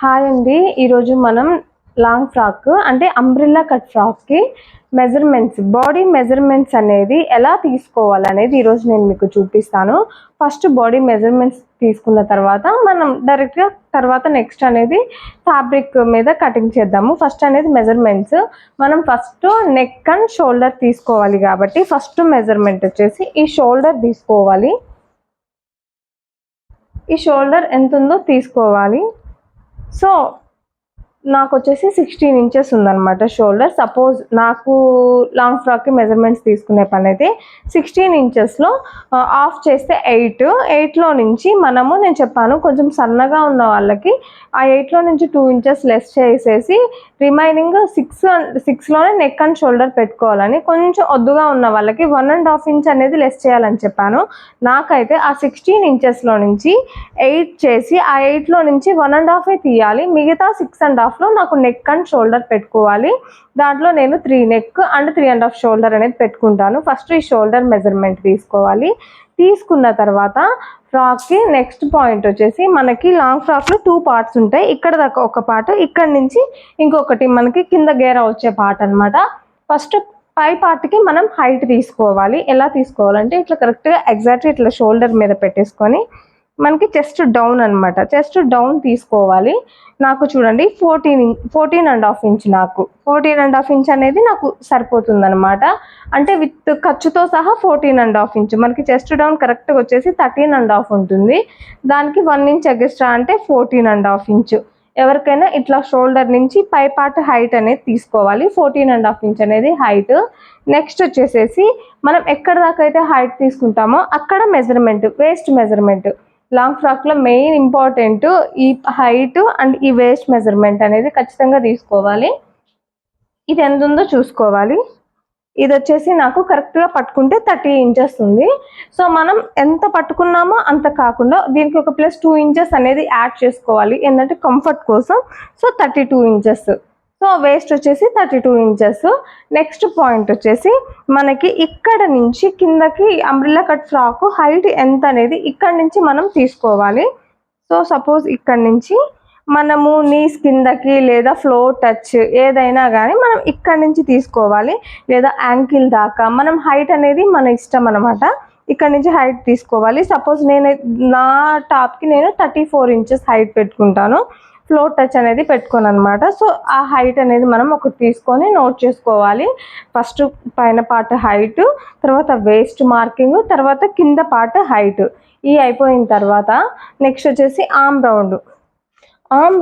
Hi అండి. ఈరోజు మనం లాంగ్ ఫ్రాక్ అంటే అంబ్రిల్లా కట్ ఫ్రాక్కి బాడీ మెజర్మెంట్స్ అనేది ఎలా తీసుకోవాలనేది ఈరోజు నేను మీకు చూపిస్తాను. ఫస్ట్ బాడీ మెజర్మెంట్స్ తీసుకున్న తర్వాత మనం డైరెక్ట్గా తర్వాత నెక్స్ట్ అనేది ఫ్యాబ్రిక్ మీద కటింగ్ చేద్దాము. ఫస్ట్ అనేది మెజర్మెంట్స్ మనం ఫస్ట్ నెక్ అండ్ షోల్డర్ తీసుకోవాలి కాబట్టి ఫస్ట్ మెజర్మెంట్ వచ్చేసి ఈ షోల్డర్ తీసుకోవాలి. ఈ షోల్డర్ ఎంత ఉందో తీసుకోవాలి. సో నాకు వచ్చేసి 16 ఇంచెస్ ఉందన్నమాట షోల్డర్. సపోజ్ నాకు లాంగ్ ఫ్రాక్కి మెజర్మెంట్స్ తీసుకునే పని అయితే 16 ఇంచెస్లో ఆఫ్ చేస్తే 8లో నుంచి నేను చెప్పాను కొంచెం సన్నగా ఉన్న వాళ్ళకి ఆ 8లో నుంచి 2 ఇంచెస్ లెస్ చేసేసి రిమైనింగ్ 6లోనే నెక్ అండ్ షోల్డర్ పెట్టుకోవాలని, కొంచెం ఒద్దుగా ఉన్న వాళ్ళకి 1.5 ఇంచ్ అనేది లెస్ చేయాలని చెప్పాను. నాకైతే ఆ 16 ఇంచెస్లో నుంచి 8 చేసి ఆ 8లో నుంచి 1.5 తీయాలి. మిగతా 6.5లో నాకు నెక్ అండ్ షోల్డర్ పెట్టుకోవాలి. దాంట్లో నేను 3 నెక్ అండ్ 3.5 షోల్డర్ అనేది పెట్టుకుంటాను. ఫస్ట్ ఈ షోల్డర్ మెజర్మెంట్ తీసుకోవాలి. తీసుకున్న తర్వాత ఫ్రాక్కి నెక్స్ట్ పాయింట్ వచ్చేసి మనకి లాంగ్ ఫ్రాక్లో 2 పార్ట్స్ ఉంటాయి. ఇక్కడ దాకా ఒక పార్ట్, ఇక్కడ నుంచి ఇంకొకటి మనకి కింద గేర వచ్చే పార్ట్ అనమాట. ఫస్ట్ పై పార్ట్కి మనం హైట్ తీసుకోవాలి. ఎలా తీసుకోవాలంటే ఇట్లా కరెక్ట్గా ఎగ్జాక్ట్గా ఇట్లా షోల్డర్ మీద పెట్టేసుకొని మనకి చెస్ట్ డౌన్ అనమాట, చెస్ట్ డౌన్ తీసుకోవాలి. నాకు చూడండి 14.5 ఇంచ్, నాకు 14.5 ఇంచ్ అనేది నాకు సరిపోతుంది అనమాట. అంటే విత్ ఖర్చుతో సహా 14.5 ఇంచ్ మనకి చెస్ట్ డౌన్ కరెక్ట్గా వచ్చేసి 13.5 ఉంటుంది. దానికి 1 ఇంచ్ ఎక్స్ట్రా అంటే 14.5 ఇంచ్. ఎవరికైనా ఇట్లా షోల్డర్ నుంచి పై పార్ట్ హైట్ అనేది తీసుకోవాలి. 14.5 ఇంచ్ అనేది హైట్. నెక్స్ట్ వచ్చేసేసి మనం ఎక్కడ దాకా అయితే హైట్ తీసుకుంటామో అక్కడ మెజర్మెంట్, వేస్ట్ మెజర్మెంట్ లాంగ్ ఫ్రాక్లో మెయిన్ ఇంపార్టెంట్ ఈ హైట్ అండ్ ఈ వేస్ట్ మెజర్మెంట్ అనేది ఖచ్చితంగా తీసుకోవాలి. ఇది ఎంత ఉందో చూసుకోవాలి. ఇది వచ్చేసి నాకు కరెక్ట్గా పట్టుకుంటే 30 ఇంచెస్ ఉంది. సో మనం ఎంత పట్టుకున్నామో అంత కాకుండా దీనికి ఒక +2 ఇంచెస్ అనేది యాడ్ చేసుకోవాలి, ఏంటంటే కంఫర్ట్ కోసం. So 32 inches. సో వేస్ట్ వచ్చేసి 32 ఇంచెస్. నెక్స్ట్ పాయింట్ వచ్చేసి మనకి ఇక్కడ నుంచి కిందకి అంబ్రిల్లా కట్ ఫ్రాక్ హైట్ ఎంత అనేది ఇక్కడ నుంచి మనం తీసుకోవాలి. సో సపోజ్ ఇక్కడ నుంచి మనము నీస్ కిందకి లేదా ఫ్లోర్ టచ్ ఏదైనా కానీ మనం ఇక్కడ నుంచి తీసుకోవాలి, లేదా యాంకిల్ దాకా మనం హైట్ అనేది మన ఇష్టం అనమాట. ఇక్కడ నుంచి హైట్ తీసుకోవాలి. సపోజ్ నా టాప్కి నేను 34 ఇంచెస్ హైట్ పెట్టుకుంటాను, ఫ్లోర్ టచ్ అనేది పెట్టుకోను అనమాట. సో ఆ హైట్ అనేది మనం ఒకటి తీసుకొని నోట్ చేసుకోవాలి. ఫస్ట్ పైన పార్ట్ హైట్, తర్వాత వేస్ట్ మార్కింగ్, తర్వాత కింద పార్ట్ హైట్. ఈ అయిపోయిన తర్వాత నెక్స్ట్ వచ్చేసి ఆర్మ్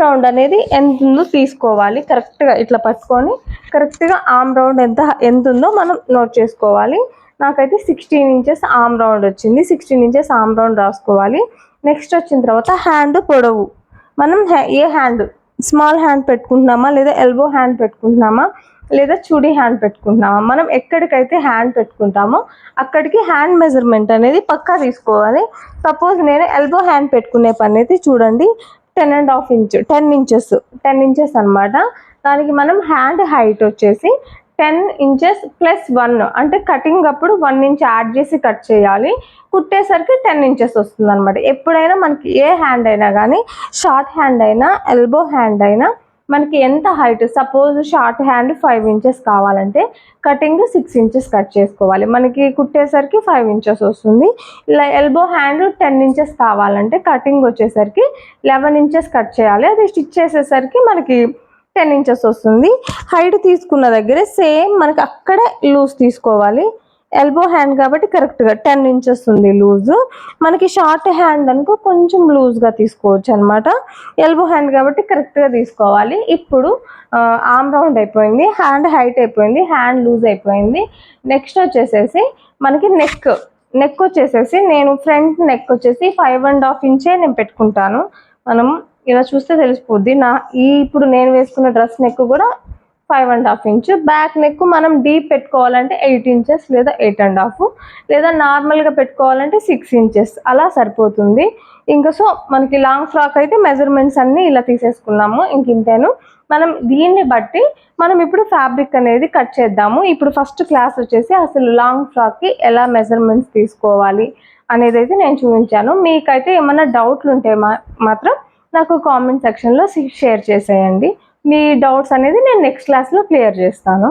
రౌండ్ అనేది ఎంత ఉందో తీసుకోవాలి. కరెక్ట్గా ఇట్లా పట్టుకొని కరెక్ట్గా ఆర్మ్ రౌండ్ ఎంత ఉందో మనం నోట్ చేసుకోవాలి. నాకైతే 16 ఇంచెస్ ఆర్మ్ రౌండ్ వచ్చింది. 16 ఇంచెస్ ఆర్మ్ రౌండ్ రాసుకోవాలి. నెక్స్ట్ వచ్చిన తర్వాత హ్యాండ్ పొడవు, మనం ఏ హ్యాండ్, స్మాల్ హ్యాండ్ పెట్టుకుంటున్నామా, లేదా ఎల్బో హ్యాండ్ పెట్టుకుంటున్నామా, లేదా చుడీ హ్యాండ్ పెట్టుకుంటున్నామా, మనం ఎక్కడికైతే హ్యాండ్ పెట్టుకుంటామో అక్కడికి హ్యాండ్ మెజర్మెంట్ అనేది పక్కా తీసుకోవాలి. సపోజ్ నేను ఎల్బో హ్యాండ్ పెట్టుకునే పని అయితే చూడండి 10.5 ఇంచ్, 10 ఇంచెస్ అనమాట. దానికి మనం హ్యాండ్ హైట్ వచ్చేసి 10 ఇంచెస్ +1 అంటే కటింగ్ అప్పుడు 1 ఇంచ్ యాడ్ చేసి కట్ చేయాలి. కుట్టేసరికి 10 ఇంచెస్ వస్తుంది అనమాట. ఎప్పుడైనా మనకి ఏ హ్యాండ్ అయినా కానీ, షార్ట్ హ్యాండ్ అయినా ఎల్బో హ్యాండ్ అయినా మనకి ఎంత height, suppose short hand 5 inches కావాలంటే కటింగ్ 6 ఇంచెస్ కట్ చేసుకోవాలి. మనకి కుట్టేసరికి 5 ఇంచెస్ వస్తుంది. ఇలా ఎల్బో హ్యాండ్ 10 ఇంచెస్ కావాలంటే కటింగ్ వచ్చేసరికి 11 ఇంచెస్ కట్ చేయాలి. అది స్టిచ్ చేసేసరికి మనకి 10 ఇంచెస్ వస్తుంది. హైట్ తీసుకున్న దగ్గరే సేమ్ మనకి అక్కడ లూజ్ తీసుకోవాలి. ఎల్బో హ్యాండ్ కాబట్టి కరెక్ట్గా 10 ఇంచెస్ ఉంది లూజ్. మనకి షార్ట్ హ్యాండ్ అనుకో కొంచెం లూజ్గా తీసుకోవచ్చు అనమాట. ఎల్బో హ్యాండ్ కాబట్టి కరెక్ట్గా తీసుకోవాలి. ఇప్పుడు ఆర్మ్ రౌండ్ అయిపోయింది, హ్యాండ్ హైట్ అయిపోయింది, హ్యాండ్ లూజ్ అయిపోయింది. నెక్స్ట్ వచ్చేసేసి మనకి నెక్ వచ్చేసేసి నేను ఫ్రంట్ నెక్ వచ్చేసి 5.5 ఇంచే నేను పెట్టుకుంటాను. మనం ఇలా చూస్తే తెలిసిపోద్ది. ఇప్పుడు నేను వేసుకున్న డ్రెస్ నెక్ కూడా 5.5 ఇంచ్. బ్యాక్ నెక్ మనం డీప్ పెట్టుకోవాలంటే 8 ఇంచెస్ లేదా 8.5, లేదా నార్మల్గా పెట్టుకోవాలంటే 6 ఇంచెస్ అలా సరిపోతుంది. ఇంకా సో మనకి లాంగ్ ఫ్రాక్ అయితే మెజర్మెంట్స్ అన్నీ ఇలా తీసేసుకున్నాము. ఇంతేను. మనం దీన్ని బట్టి మనం ఇప్పుడు ఫ్యాబ్రిక్ అనేది కట్ చేద్దాము. ఇప్పుడు ఫస్ట్ క్లాస్ వచ్చేసి అసలు లాంగ్ ఫ్రాక్కి ఎలా మెజర్మెంట్స్ తీసుకోవాలి అనేది అయితే నేను చూపించాను. మీకైతే ఏమైనా డౌట్లు ఉంటే మాత్రం నాకు కామెంట్ సెక్షన్లో షేర్ చేసేయండి. మీ డౌట్స్ అనేది నేను నెక్స్ట్ క్లాస్లో క్లియర్ చేస్తాను.